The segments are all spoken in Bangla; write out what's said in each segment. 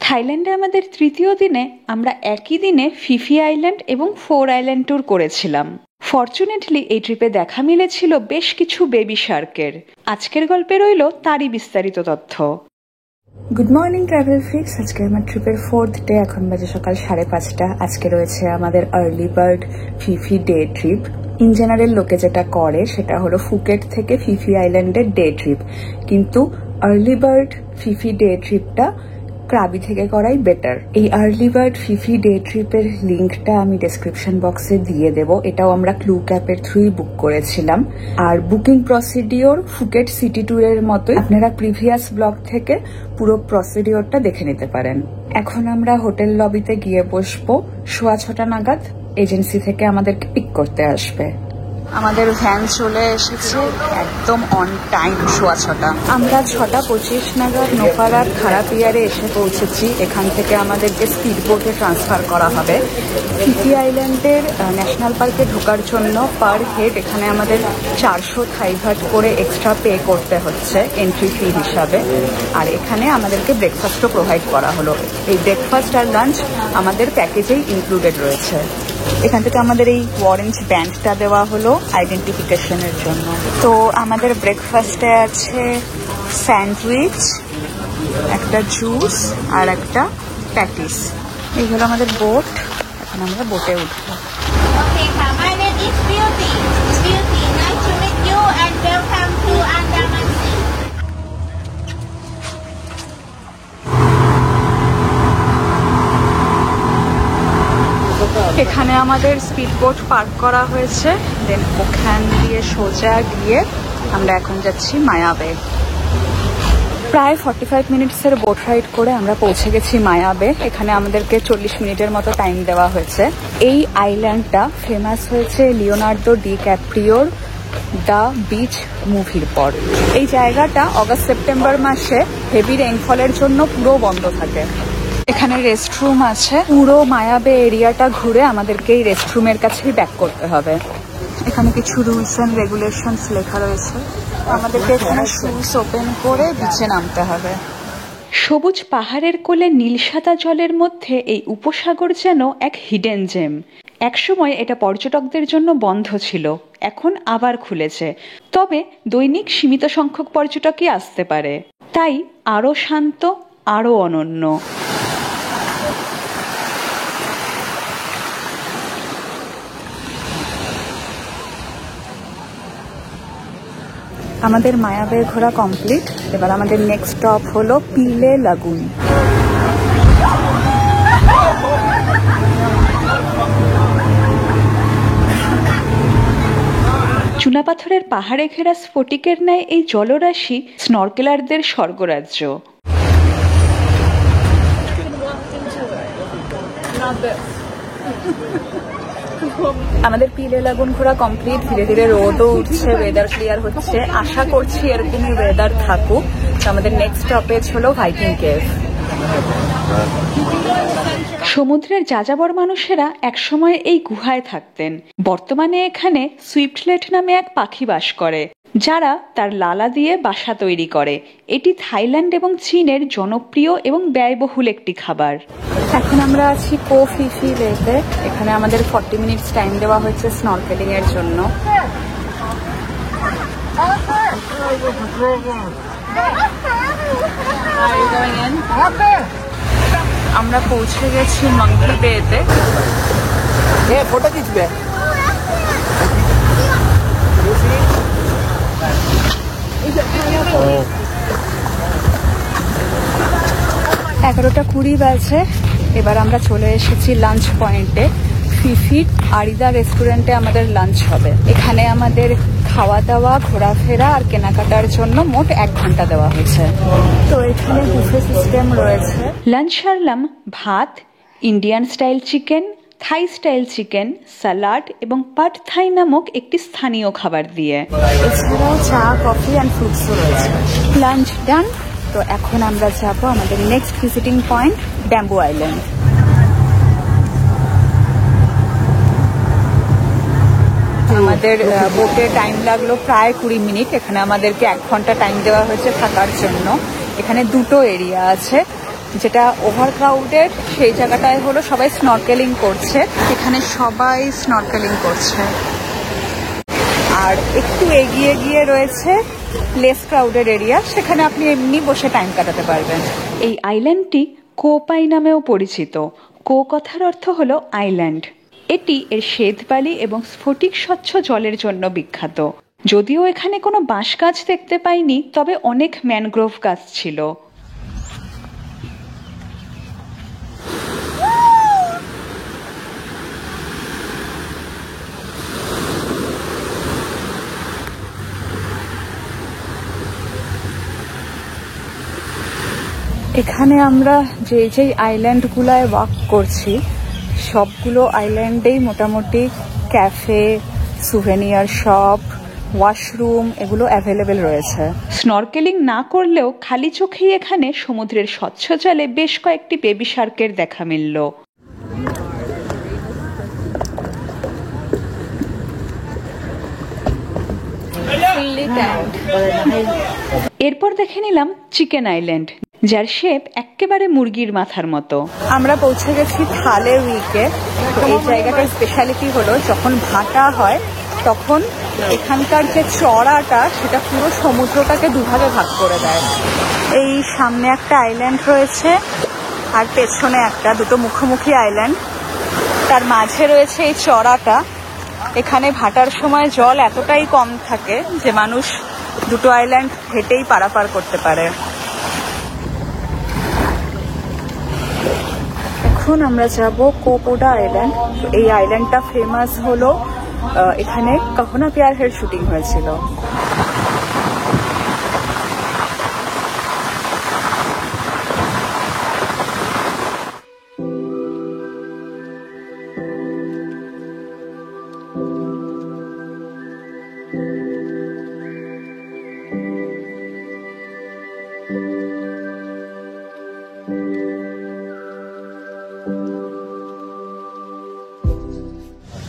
থাইল্যান্ডে আমাদের তৃতীয় দিনে আমরা একই দিনে ফিফি আইল্যান্ড এবং 4 আইল্যান্ড ট্যুর করেছিলাম। ফরচুনেটলি এই ট্রিপে দেখা মিলেছিল বেশ কিছু বেবি শার্কের। আজকের গল্পে রইল তারই বিস্তারিত তথ্য। Good morning travel freaks. আজকে আমার ট্রিপের 4th ডে, এখন বাজে সকাল 5:30। আজকে রয়েছে আমাদের early bird Phi Phi day trip. In general লোকে যেটা করে সেটা হলো ফুকেট থেকে ফিফি আইল্যান্ডের ডে ট্রিপ, কিন্তু আর্লি বার্ড ফিফি ডে ট্রিপটা ক্রাবি থেকে করাই বেটার। এই আর্লি বার্ড ফিফি ডে ট্রিপের লিঙ্কটা আমি ডেসক্রিপশন বক্সে দিয়ে দেব। এটাও আমরা ক্লু ক্যাপের থ্রুই বুক করেছিলাম। আর বুকিং প্রসিডিওর ফুকেট সিটি ট্যুরের মতোই, আপনারা প্রিভিয়াস ব্লগ থেকে পুরো প্রসিডিওরটা দেখে নিতে পারেন। এখন আমরা হোটেল লবিতে গিয়ে বসবো। 6:15 নাগাদ এজেন্সি থেকে আমাদেরকে পিক করতে আসবে। আমাদের ভ্যান চলে এসেছে একদম অন টাইম 6:15। আমরা 6:25 নাগাদ নোপাড়ার খারাপিয়ারে এসে পৌঁছেছি। এখান থেকে আমাদেরকে স্পিড বোটে ট্রান্সফার করা হবে। ফিফি আইল্যান্ডের ন্যাশনাল পার্কে ঢোকার জন্য পার হেড এখানে আমাদের 400 থাই ভাট করে এক্সট্রা পে করতে হচ্ছে এন্ট্রি ফি হিসাবে। আর এখানে আমাদেরকে ব্রেকফাস্টও প্রোভাইড করা হলো। এই ব্রেকফাস্ট আর লাঞ্চ আমাদের প্যাকেজেই ইনক্লুডেড রয়েছে। এখান থেকে আমাদের এই অরেঞ্জ ব্যান্ডটা দেওয়া হলো আইডেন্টিফিকেশনের জন্য। তো আমাদের ব্রেকফাস্টে আছে স্যান্ডউইচ, একটা জুস আর একটা প্যাটিস। এই হলো আমাদের বোট। এখন আমরা বোটে উঠবো। এখানে আমাদের স্পিড বোট পার্ক করা হয়েছে। দেন ওখান দিয়ে সোজা গিয়ে আমরা এখন যাচ্ছি মায়া বে। প্রায় 45 মিনিটসের বোট রাইড করে আমরা পৌঁছে গেছি মায়া বে। এখানে আমাদেরকে 40 মিনিটের মতো টাইম দেওয়া হয়েছে। এই আইল্যান্ডটা ফেমাস হয়েছে লিওনার্দো ডি ক্যাপ্রিওর দ্য বিচ মুভির পর। এই জায়গাটা অগাস্ট সেপ্টেম্বর মাসে হেভি রেইনফলের জন্য পুরো বন্ধ থাকে। এখানে রেস্টরুম আছে। পুরো মায়া বে এরিয়াটা ঘুরে আমাদেরকে এই রেস্টরুমের কাছেই ব্যাক করতে হবে। এখানে কিছু রুলস এন্ড রেগুলেশনস লেখা রয়েছে। আমাদেরকে এখানে শুজ ওপেন করে বিচে নামতে হবে। সবুজ পাহাড়ের কোলে নীল সাদা জলের মধ্যে এই উপসাগর যেন এক হিডেন জেম। একসময় এটা পর্যটকদের জন্য বন্ধ ছিল, এখন আবার খুলেছে। তবে দৈনিক সীমিত সংখ্যক পর্যটকই আসতে পারে, তাই আরো শান্ত, আরো অনন্য। আমাদের মায়া বে ঘোরা কমপ্লিট। এবার আমাদের নেক্সট স্টপ হলো পিলে লাগুন। চুনাপাথরের পাহাড়ে ঘেরা স্ফটিকের ন্যায় এই জলরাশি স্নরকেলারদের স্বর্গরাজ্য। আমাদের পিলে লাগুন ঘোরা কমপ্লিট। ধীরে ধীরে রোদও উঠছে, ওয়েদার ক্লিয়ার হচ্ছে। আশা করছি এরকমই ওয়েদার থাকুক। আমাদের নেক্সট স্টপেজ হলো ভাইকিং কেভ। সমুদ্রের যাযাবর মানুষেরা একসময় এই গুহায় থাকতেন। বর্তমানে এখানে সুইফটলেট নামে এক পাখি বাস করে, যারা তার লালা দিয়ে বাসা তৈরি করে। এটি থাইল্যান্ড এবং চীনের জনপ্রিয় এবং ব্যয়বহুল একটি খাবার। এখন আমরা আছি কো ফিফি লেকে। এখানে আমাদের 40 মিনিটস টাইম দেওয়া হয়েছে স্নরকেলিং এর জন্য। আমরা পৌঁছে গেছি মাঙ্কি বেতে। ফটো খিচবে। 11:20 বাজে। এবার আমরা চলে এসেছি লাঞ্চ পয়েন্টে। ফিফি আরিদা রেস্টুরেন্টে আমাদের লাঞ্চ হবে। এখানে আমাদের খাওয়া দাওয়া, ঘোরাফেরা আর কেনাকাটার জন্য মোট 1 ঘন্টা দেওয়া হয়েছে। তো এখানে বুফে সিস্টেম রয়েছে। লাঞ্চ সারলাম ভাত, ইন্ডিয়ান স্টাইল চিকেন, থাই স্টাইল চিকেন, সালাড এবং পাট থাই নামক একটি স্থানীয় খাবার দিয়ে। এছাড়াও চা, কফি অ্যান্ড ফ্রুটসও রয়েছে। লাঞ্চ ডান। তো এখন আমরা যাব আমাদের next visiting point bamboo island. আমাদের বোটে টাইম লাগলো প্রায় 20 মিনিট। এখানে আমাদেরকে 1 ঘন্টা টাইম দেওয়া হয়েছে থাকার জন্য। এখানে দুটো এরিয়া আছে। যেটা ওভার ক্রাউডেড সেই জায়গাটায় হলো সবাই স্নরকেলিং করছে, এখানে সবাই স্নরকেলিং করছে। আর একটু এগিয়ে গিয়ে রয়েছে লেস ক্রাউডেড এরিয়া, সেখানে আপনি এমনি বসে টাইম কাটাতে পারবেন। এই আইল্যান্ডটি কোপাই নামেও পরিচিত। কো কথার অর্থ হলো আইল্যান্ড। এটি এর শ্বেতবালি এবং স্ফটিক স্বচ্ছ জলের জন্য বিখ্যাত। যদিও এখানে কোনো বাঁশ গাছ দেখতে পাইনি, তবে অনেক ম্যানগ্রোভ গাছ ছিল। এখানে আমরা যেই আইল্যান্ডগুলায় ওয়াক করছি সবগুলো আইল্যান্ডেই মোটামুটি ক্যাফে, সুভেনিয়ার শপ, ওয়াশরুম এগুলো অ্যাভেলেবেল রয়েছে। স্নরকেলিং না করলেও খালি চোখেই এখানে সমুদ্রের স্বচ্ছ জলে বেশ কয়েকটি বেবি শার্কের দেখা মিলল। এরপর দেখে নিলাম চিকেন আইল্যান্ড, যার শেপ একেবারে মুরগির মাথার মতো। আমরা পৌঁছে গেছি থালে উইকে। এই জায়গাটার স্পেশালিটি হলো যখন ভাটা হয় তখন এখানকার যে চড়াটা সেটা পুরো সমুদ্রটাকে দুভাগে ভাগ করে দেয়। এই সামনে একটা আইল্যান্ড রয়েছে আর পেছনে একটা, দুটো মুখোমুখি আইল্যান্ড, তার মাঝে রয়েছে এই চড়াটা। এখানে ভাটার সময় জল এতটাই কম থাকে যে মানুষ দুটো আইল্যান্ড হেঁটেই পারাপার করতে পারে। এখন আমরা যাব কোকোডা আইল্যান্ড। এই আইল্যান্ডটা ফেমাস হলো এখানে কখনো প্যার হের শুটিং হয়েছিল।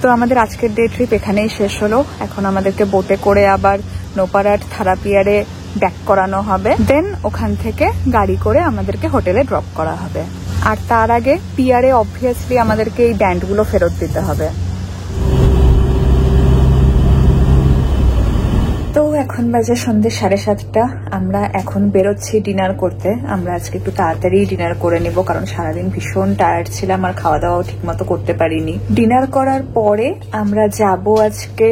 তো আমাদের আজকের ডে ট্রিপ এখানেই শেষ হলো। এখন আমাদেরকে বোটে করে আবার নোপারাট থারাপিয়ারে ব্যাক করানো হবে, দেন ওখান থেকে গাড়ি করে আমাদেরকে হোটেলে ড্রপ করা হবে। আর তার আগে পিয়ারে অবভিয়াসলি আমাদেরকে এই ব্যান্ডগুলো ফেরত দিতে হবে। তো এখন বাজে সন্ধ্যে 7:30। আমরা এখন বেরোচ্ছি ডিনার করতে। আমরা আজকে একটু তাড়াতাড়ি ডিনার করে নিব, কারণ সারাদিন ভীষণ টায়ার্ড ছিলাম আর খাওয়া দাওয়াও ঠিক মতো করতে পারিনি। ডিনার করার পরে আমরা যাব আজকে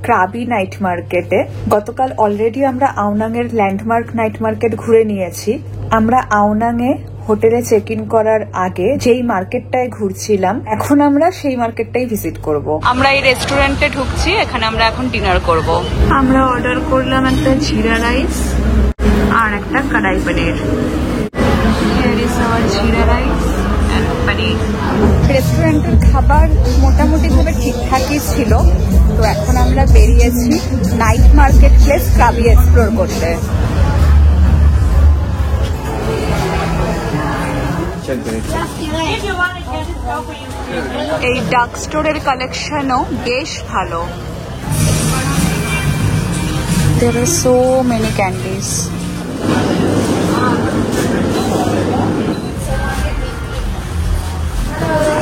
ক্রাবি নাইট মার্কেটে। গতকাল অলরেডি আমরা আওনাং এর ল্যান্ডমার্ক নাইট মার্কেট ঘুরে নিয়েছি। আমরা আওনাং এ হোটেলে চেক ইন করার আগে যেই মার্কেটটায় ঘুরছিলাম, এখন আমরা সেই মার্কেটটাই ভিজিট করব। আমরা এই রেস্টুরেন্টে ঢুকছি, এখানে আমরা এখন ডিনার করব। আমরা অর্ডার করলাম একটা জিরা রাইস আর একটা কড়াই পনির। জিরা রাইস এন্ড পনির। রেস্টুরেন্টের খাবার মোটামুটি ভাবে ঠিকঠাকই ছিল। তো এখন আমরা বেরিয়েছি night market place Krabi explore করতে। এই ডাক স্টোরের কালেকশনও বেশ ভালো। There are so many candies.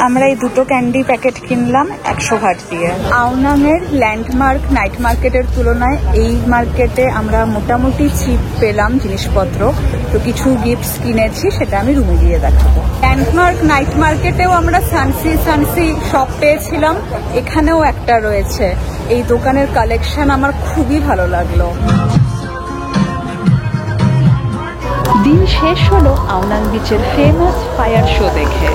আমরা এই দুটো ক্যান্ডি প্যাকেট কিনলাম 100 ভাট দিয়ে। আওনাং এর ল্যান্ডমার্ক নাইট মার্কেটের তুলনায় এই মার্কেটে আমরা মোটামুটি চিপ পেলাম জিনিসপত্র। তো কিছু গিফটস কিনেছি, সেটা আমি রুমে গিয়ে দেখাবো। ল্যান্ডমার্ক নাইট মার্কেটেও আমরা সানসি শপ পেয়েছিলাম, এখানেও একটা রয়েছে। এই দোকানের কালেকশন আমার খুবই ভালো লাগলো। দিন শেষ হলো আওনাং বিচের ফেমাস ফায়ার শো দেখে।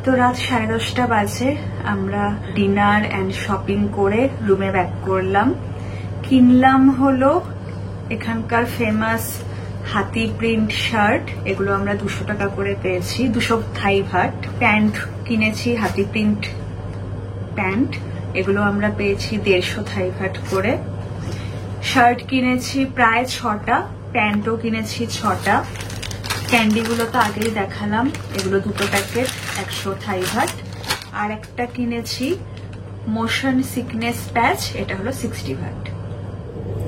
তো রাত 10:30 বাজে। আমরা ডিনার এন্ড শপিং করে রুমে ব্যাক করলাম। কিনলাম হলো এখানকার ফেমাস হাতি প্রিন্ট শার্ট, এগুলো আমরা 200 টাকা করে পেয়েছি, 200 থাই ভাট। প্যান্ট কিনেছি হাতি প্রিন্ট প্যান্ট, এগুলো আমরা পেয়েছি 150 থাই ভাট করে। শার্ট কিনেছি প্রায় 6টা, প্যান্টও কিনেছি 6টা। ক্যান্ডিগুলো তো আগেই দেখালাম, এগুলো 2 প্যাকেট 100 থাই ভাট। আর একটা কিনেছি মোশন সিকনেস প্যাচ, এটা হলো 60 ভাট।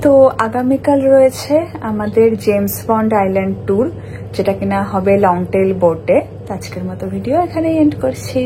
তো আগামীকাল রয়েছে আমাদের জেমস বন্ড আইল্যান্ড ট্যুর, যেটা কিনা হবে লং টেল বোটে। আজকের মতো ভিডিও এখানেই এন্ড করছি।